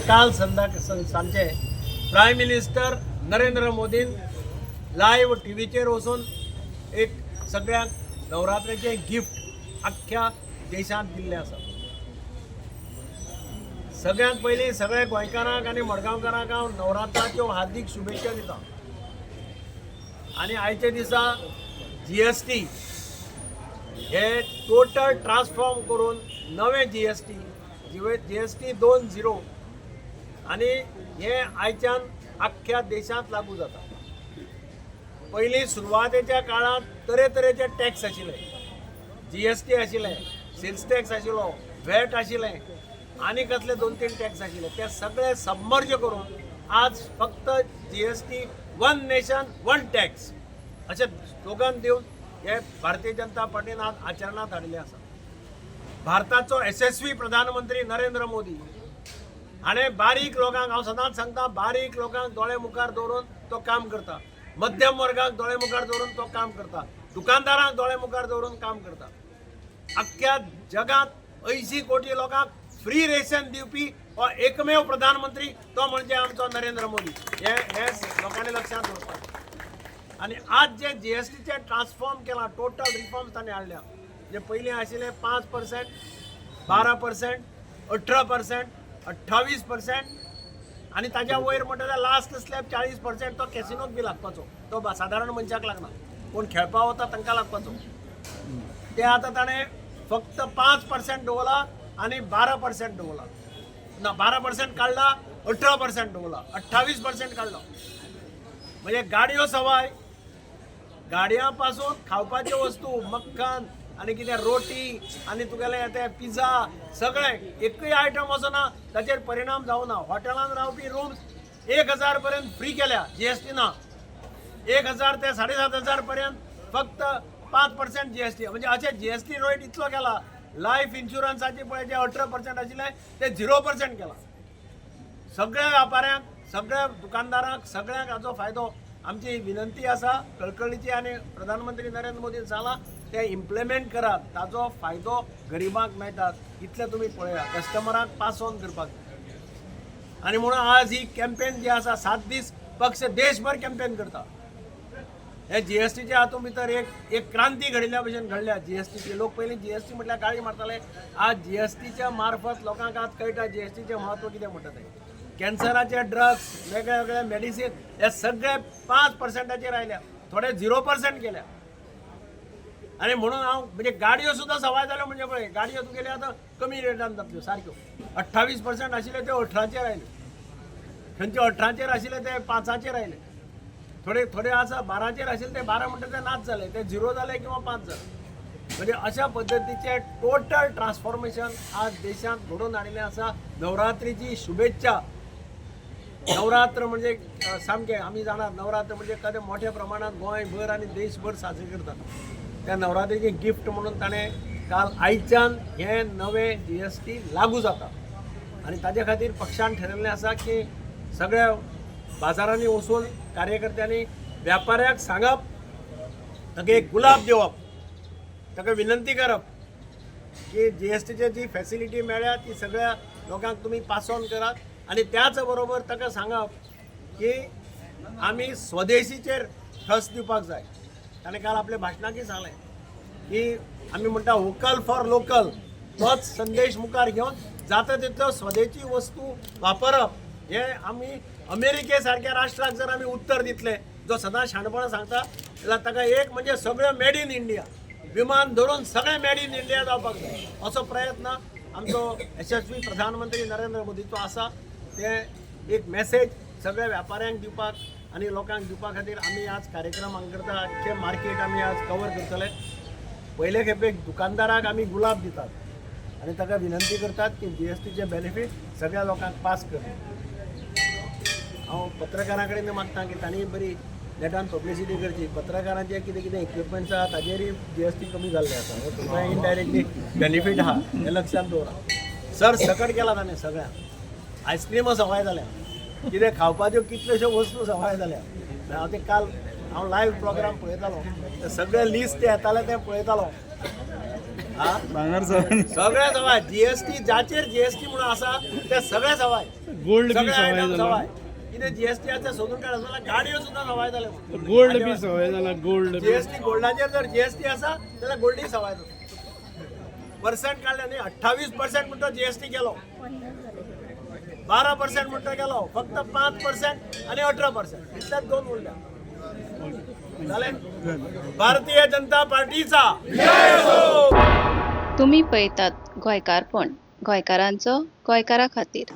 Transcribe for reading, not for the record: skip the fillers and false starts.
काल सांजे prime minister Narendra मोदीन live टीव्हीचेर वचून एक सगळ्यांक नवरात्रेचे गिफ्ट अख्ख्या देशांत दिल्ले आसा. सगळ्यांत पयलीं सगळे गोंयकारांक आनी मडगांवकारांक हांव नवरात्राच्यो हार्दिक शुभेच्छा दिता. आनी आयचे दिसा GST हे टोटल ट्रान्सफॉर्म करून नवे GST 2.0 आनी हे आयच्यान अख्ख्या देशांत लागू जाता. पयलीं सुरवातेच्या काळांत तरेतरेचे टॅक्स आशिल्ले, GST आशिल्ले, सेल्स टॅक्स आशिल्लो, VAT आशिल्लें आनी कसले 2-3 टॅक्स आशिल्ले, ते सगळे सबमर्ज करून आज फक्त GST one nation one tax अशें स्लोगन दिवन हे भारतीय जनता पार्टीन आज आचरणांत हाडिल्लें आसा. भारताचो यशस्वी प्रधानमंत्री नरेंद्र मोदी हाणें बारीक लोकांक, हांव सदांच सांगता, बारीक लोकांक दोळे मुखार दवरून तो काम करता, मध्यम वर्गाक दोळे मुखार दवरून तो काम करता, दुकानदारांक दोळे मुखार दवरून काम करता. अख्ख्या जगात 80 कोटी लोकांक फ्री रेशन दिवपी हो एकमेव प्रधानमंत्री तो म्हणजे आमचो नरेंद्र मोदी. हे लोकांनी लक्षात दवरपाक. आनी आज जे GSTचे ट्रान्सफॉर्म केला, टोटल रिफॉर्म्स ताणें हाडल्या. जे पयलीं आशिल्ले 5%, 12%, 18%, 28% आनी ताच्या वयर म्हणटा ते लास्ट स्लॅब 40% तो कॅसिनोक बी लागपाचो. तो सादारण मनशाक लागना, कोण खेळपा वता तांकां लागपाचो. ते आतां ताणें फक्त 5% दवरला आनी 12% दवरला. ना, 12% काडला, 18% दवरला, 28% काडलो. म्हणजे गाडयो सवाय, गाडयां पासून खावपाच्यो वस्तू, मक्खन आनी कितें रोटी आनी तुगेले ते पिझ्झा सगळें एकूय आयटम असो ना ताचेर परिणाम जावं ना. हॉटेलांत रावपी रूम्स 1000 पर्यंत फ्री केल्या, GST ना. 1000 ते 7500 पर्यंत फक्त 5% GST. म्हणजे अशें GST रेट इतलो केला. लायफ इन्शुरन्साचे पळय जे 18% आशिल्ले ते 0% केला. सगळ्या व्यापाऱ्यांक, सगळ्या दुकानदारांक, सगळ्यांक हाचो फायदो. आमची विनंती आसा कळकळीची आनी प्रधानमंत्री नरेंद्र मोदी सांगला ते इम्प्लिमेंट करात. ताचो फायदो गरिबांक मेळटा. इतलें तुमी पळया, कस्टमरांक पास ऑन करपाक. आनी म्हणून आज ही कॅम्पेन जी आसा 7 दीस पक्ष देशभर कॅम्पेन करता. हे GSTच्या हातूंत भितर एक क्रांती घडिल्ल्या भशेन घडल्या. GSTची लोक पयलीं GST म्हटल्यार काळी मारताले. आज GSTच्या मार्फत लोकांक आज कळटा GSTचें म्हत्व कितें म्हणटा तें. कॅन्सराचे ड्रग्स, वेगळे वेगळे मेडिसीन हे सगळे 5%चेर आयल्या, थोडे 0% केल्या. आनी म्हणून हांव म्हणजे गाडयो सुद्दां सवाय जाल्यो. म्हणजे पळय, गाडयो तुगेले आतां कमी रेटान जातल्यो सारक्यो. 28% आशिल्ले ते 18चेर आयले, खंयचे 18चेर आशिल्ले ते 5चेर आयले, थोडे आसा 12चेर आशिल्ले ते 12 म्हणटा ते नाच जाले, ते 0 जाले किंवा 5 जाले. म्हणजे अशा पद्दतीचे टोटल ट्रान्सफॉर्मेशन आज देशांत घडोवन हाडिल्लें आसा. नवरात्रीची शुभेच्छा. नवरात्र म्हणजे सामकें आमी जाणात, नवरात्र म्हणजे कदें मोठ्या प्रमाणात गोंयभर आनी देशभर साजरे करतात. त्या नवरात्रीचे गिफ्ट म्हणून ताणें काल आयच्यान हे नवे GST लागू जाता. आनी ताजे खातीर पक्षान ठरयल्लें आसा की सगळ्या बाजारांनी वचून कार्यकर्त्यांनी व्यापाऱ्याक सांगप, ताका एक गुलाब दिवप, ताका विनंती करप की GSTची जी फॅसिलिटी मेळ्ळ्या ती सगळ्या लोकांक तुमी पास ऑन करात. आनी त्याच बरोबर ताका सांगप की आमी स्वदेशीचेर ठस दिवपाक जाय. ताणें काल आपल्या भाशणांतय सांगलें की आमी म्हणटा वोकल फॉर लोकल. तोच संदेश मुखार घेवन जाता तितल्यो स्वदेशी वस्तू वापरप. हे आमी अमेरिके सारक्या राष्ट्राक जर आमी उत्तर दितले, जो सदां शाणपणां सांगता, जाल्यार ताका एक म्हणजे सगळें मेड इन इंडिया, विमान धरून सगळें मेड इन इंडिया जावपाक जाय. असो प्रयत्न आमचो यशस्वी प्रधानमंत्री नरेंद्र मोदीचो आसा. ते एक मॅसेज सगळ्या व्यापाऱ्यांक दिवपाक आनी लोकांक दिवपा खातीर आमी आज कार्यक्रम हांगा करता. अख्खें मार्केट आमी आज कवर करतले. पयले खेपेक दुकानदाराक आमी गुलाब दितात आनी ताका विनंती करतात की GSTचे बेनिफीट सगळ्या लोकांक पास कर. हांव पत्रकारां कडेन मागता की तांणी बरी नेटान पब्लिसिटी करची. पत्रकारांचे कितें कितें इक्विपमेंट्स आहा ताजेरय GST कमी जाल्ले आसा. तुमकां इनडायरेक्टली बेनिफीट आहा हे लक्षांत दवरा. सर सकट केला ताणें सगळ्यांक. आयस्क्रीम सवाय जाल्या, कितें खावपाच्यो कितल्योश्यो वस्तू सवाय जाल्या. हांव ते काल लायव्ह प्रोग्राम पळयतालो, ते सगळे लिस्ट येताले ते पळयतालो. हा? भांगर सवाय सगळ्या सवाय जीएसटी जाचेर जीएसटी म्हणून आसा त्या सगळ्या सवाय गोल्ड बी सगळ्या सवाय आयटम जाला सवाय कितें जीएसटी सोदून काडला जाल्यार गाडयो सुद्दां सवाय जाल्या गोल्ड बी सवाय जाला गोल्ड बी जीएसटी गोल्डाचेर जर जीएसटी आसा जाल्यार गोल्डी सवाय पर्सेंट काडले न्ही 28% म्हणतो जीएसटी केलो 12% म्हणतो केलो फक्त 5% आणि 18% इतल्याच दोन उरल्या झाले भारतीय जनता पार्टीचा तुम्ही पळयतात गोंयकारपण गोंयकारांचो गोंयकारा खातीर.